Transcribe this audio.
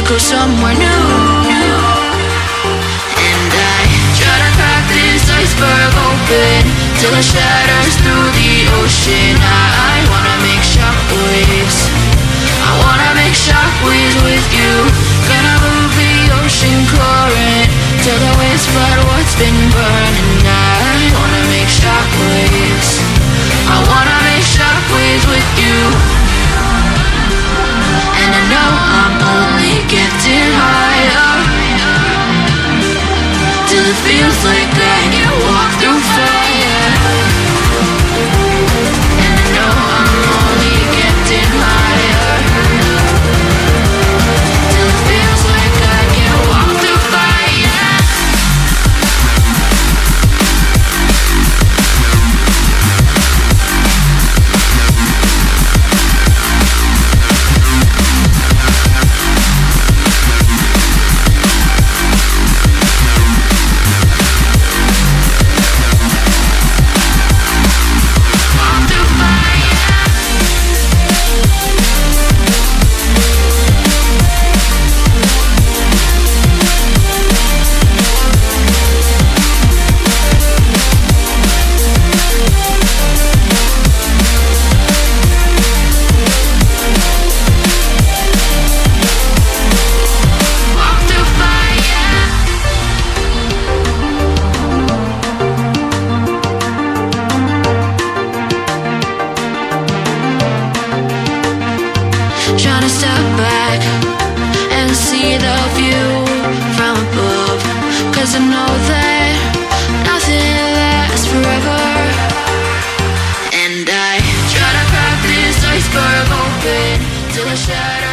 go somewhere new. And I try to crack this iceberg open till it shatters through the ocean. I wanna make shockwaves. I wanna make shockwaves with you. Gonna move the ocean current till the waves flood what's been burning. I wanna make shockwaves. I wanna make shockwaves with you. And I know I'm only getting higher till it feels like I can walk through fire. And I know I'm only getting higher till it feels like I can walk through fire. Trying to step back and see the view from above, 'cause I know that nothing lasts forever. And I try to crack this iceberg open till it shatters.